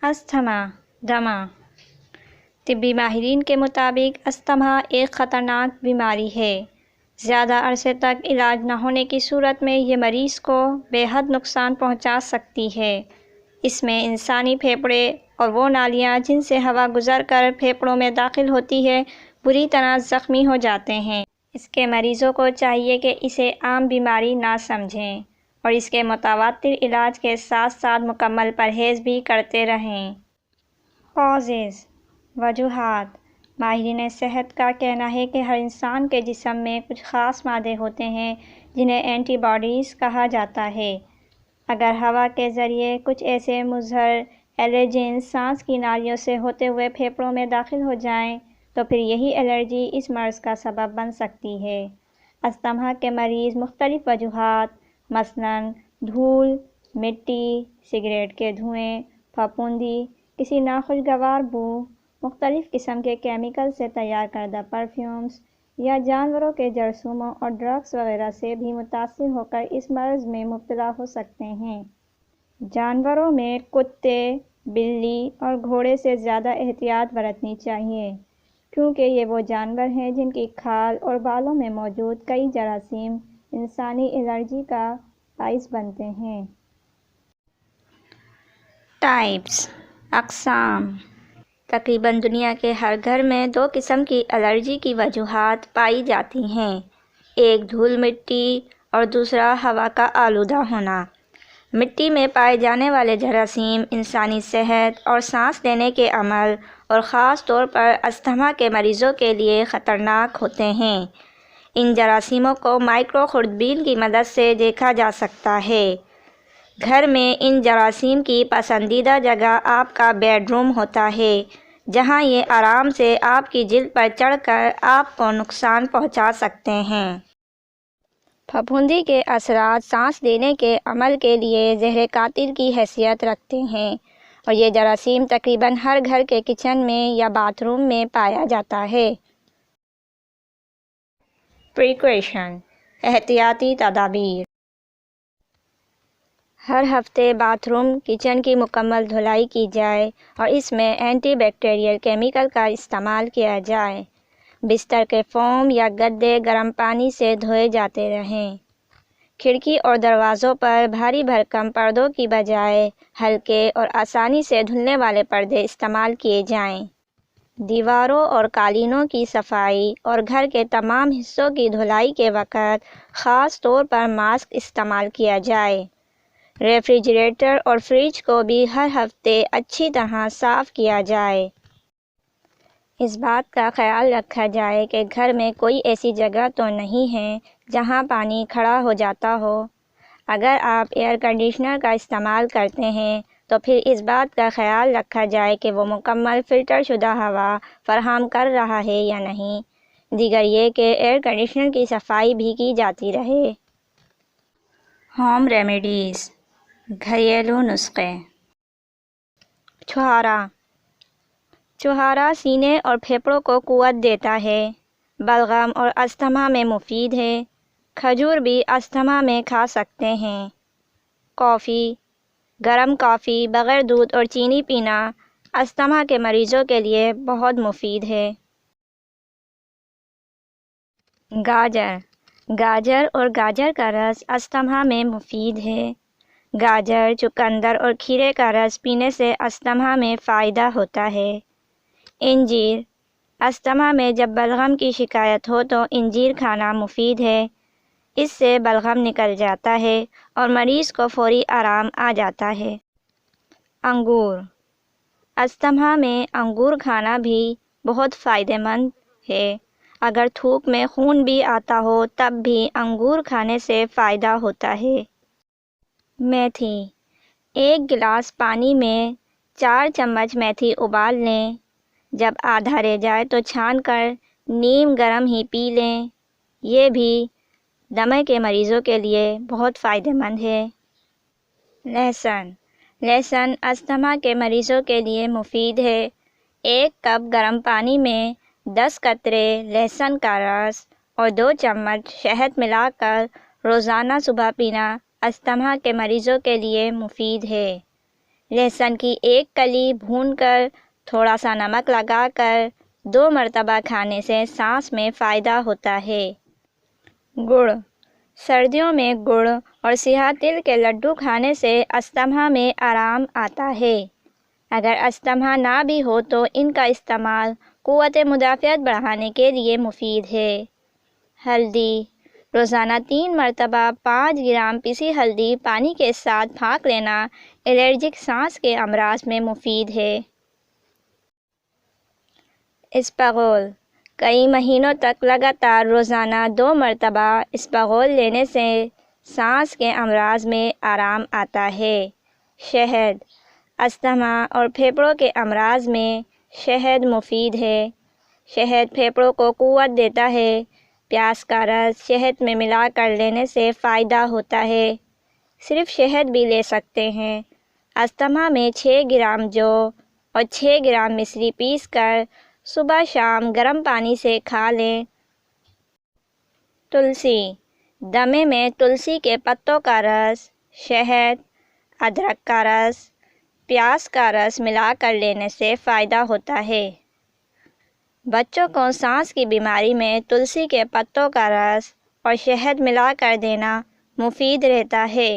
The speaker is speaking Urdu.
استھما دمہ۔ طبی ماہرین کے مطابق استھما ایک خطرناک بیماری ہے۔ زیادہ عرصے تک علاج نہ ہونے کی صورت میں یہ مریض کو بے حد نقصان پہنچا سکتی ہے۔ اس میں انسانی پھیپھڑے اور وہ نالیاں جن سے ہوا گزر کر پھیپھڑوں میں داخل ہوتی ہے بری طرح زخمی ہو جاتے ہیں۔ اس کے مریضوں کو چاہیے کہ اسے عام بیماری نہ سمجھیں اور اس کے متواتر علاج کے ساتھ ساتھ مکمل پرہیز بھی کرتے رہیں۔ کازز وجوہات۔ ماہرین صحت کا کہنا ہے کہ ہر انسان کے جسم میں کچھ خاص مادے ہوتے ہیں جنہیں اینٹی باڈیز کہا جاتا ہے۔ اگر ہوا کے ذریعے کچھ ایسے مظہر الرجینز سانس کی نالیوں سے ہوتے ہوئے پھیپھڑوں میں داخل ہو جائیں تو پھر یہی الرجی اس مرض کا سبب بن سکتی ہے۔ استھما کے مریض مختلف وجوہات مثلاً دھول، مٹی، سگریٹ کے دھوئیں، پھپھوندی، کسی ناخوشگوار بو، مختلف قسم کے کیمیکل سے تیار کردہ پرفیومز یا جانوروں کے جراثیموں اور ڈرگس وغیرہ سے بھی متاثر ہو کر اس مرض میں مبتلا ہو سکتے ہیں۔ جانوروں میں کتے، بلی اور گھوڑے سے زیادہ احتیاط برتنی چاہیے کیونکہ یہ وہ جانور ہیں جن کی کھال اور بالوں میں موجود کئی جراثیم انسانی الرجی کا باعث بنتے ہیں۔ ٹائپس اقسام۔ تقریباً دنیا کے ہر گھر میں دو قسم کی الرجی کی وجوہات پائی جاتی ہیں، ایک دھول مٹی اور دوسرا ہوا کا آلودہ ہونا۔ مٹی میں پائے جانے والے جراثیم انسانی صحت اور سانس لینے کے عمل اور خاص طور پر استھما کے مریضوں کے لیے خطرناک ہوتے ہیں۔ ان جراثیموں کو مائکرو خوردبین کی مدد سے دیکھا جا سکتا ہے۔ گھر میں ان جراثیم کی پسندیدہ جگہ آپ کا بیڈ روم ہوتا ہے جہاں یہ آرام سے آپ کی جلد پر چڑھ کر آپ کو نقصان پہنچا سکتے ہیں۔ پھپھوندی کے اثرات سانس لینے کے عمل کے لیے زہر قاتل کی حیثیت رکھتے ہیں اور یہ جراثیم تقریباً ہر گھر کے کچن میں یا باتھ روم میں پایا جاتا ہے۔ پریکاشن احتیاطی تدابیر۔ ہر ہفتے باتھ روم کچن کی مکمل دھلائی کی جائے اور اس میں اینٹی بیکٹیریل کیمیکل کا استعمال کیا جائے۔ بستر کے فوم یا گدے گرم پانی سے دھوئے جاتے رہیں۔ کھڑکی اور دروازوں پر بھاری بھرکم پردوں کی بجائے ہلکے اور آسانی سے دھلنے والے پردے استعمال کیے جائیں۔ دیواروں اور قالینوں کی صفائی اور گھر کے تمام حصوں کی دھلائی کے وقت خاص طور پر ماسک استعمال کیا جائے۔ ریفریجریٹر اور فریج کو بھی ہر ہفتے اچھی طرح صاف کیا جائے۔ اس بات کا خیال رکھا جائے کہ گھر میں کوئی ایسی جگہ تو نہیں ہے جہاں پانی کھڑا ہو جاتا ہو۔ اگر آپ ایئر کنڈیشنر کا استعمال کرتے ہیں تو پھر اس بات کا خیال رکھا جائے کہ وہ مکمل فلٹر شدہ ہوا فراہم کر رہا ہے یا نہیں۔ دیگر یہ کہ ایئر کنڈیشنر کی صفائی بھی کی جاتی رہے۔ ہوم ریمیڈیز گھریلو نسخے۔ چھہارا۔ چھہارا سینے اور پھیپھڑوں کو قوت دیتا ہے، بلغم اور استھما میں مفید ہے۔ کھجور بھی استھما میں کھا سکتے ہیں۔ کافی۔ گرم کافی بغیر دودھ اور چینی پینا استھما کے مریضوں کے لیے بہت مفید ہے۔ گاجر۔ گاجر اور گاجر کا رس استھما میں مفید ہے۔ گاجر، چقندر اور کھیرے کا رس پینے سے استھما میں فائدہ ہوتا ہے۔ انجیر۔ استھما میں جب بلغم کی شکایت ہو تو انجیر کھانا مفید ہے۔ اس سے بلغم نکل جاتا ہے اور مریض کو فوری آرام آ جاتا ہے۔ انگور۔ استھما میں انگور کھانا بھی بہت فائدہ مند ہے۔ اگر تھوک میں خون بھی آتا ہو تب بھی انگور کھانے سے فائدہ ہوتا ہے۔ میتھی۔ ایک گلاس پانی میں 4 چمچ میتھی ابال لیں۔ جب آدھا رہ جائے تو چھان کر نیم گرم ہی پی لیں۔ یہ بھی دمے کے مریضوں کے لیے بہت فائدہ مند ہے۔ لہسن۔ لہسن استھما کے مریضوں کے لیے مفید ہے۔ 1 کپ گرم پانی میں 10 قطرے لہسن کا رس اور 2 چمچ شہد ملا کر روزانہ صبح پینا استھما کے مریضوں کے لیے مفید ہے۔ لہسن کی ایک کلی بھون کر تھوڑا سا نمک لگا کر 2 مرتبہ کھانے سے سانس میں فائدہ ہوتا ہے۔ گڑ۔ سردیوں میں گڑ اور سیاہ تل کے لڈو کھانے سے استھما میں آرام آتا ہے۔ اگر استھما نہ بھی ہو تو ان کا استعمال قوت مدافعت بڑھانے کے لیے مفید ہے۔ ہلدی۔ روزانہ 3 مرتبہ 5 گرام پیسی ہلدی پانی کے ساتھ پھانک لینا الرجک سانس کے امراض میں مفید ہے۔ اسپغول۔ کئی مہینوں تک لگاتار روزانہ 2 مرتبہ اسپغول لینے سے سانس کے امراض میں آرام آتا ہے۔ شہد۔ استھما اور پھیپھڑوں کے امراض میں شہد مفید ہے۔ شہد پھیپھڑوں کو قوت دیتا ہے۔ پیاز کا رس شہد میں ملا کر لینے سے فائدہ ہوتا ہے۔ صرف شہد بھی لے سکتے ہیں۔ استھما میں 6 گرام جو اور 6 گرام مصری پیس کر صبح شام گرم پانی سے کھا لیں۔ تلسی۔ دمے میں تلسی کے پتوں کا رس، شہد، ادرک کا رس، پیاز کا رس ملا کر لینے سے فائدہ ہوتا ہے۔ بچوں کو سانس کی بیماری میں تلسی کے پتوں کا رس اور شہد ملا کر دینا مفید رہتا ہے۔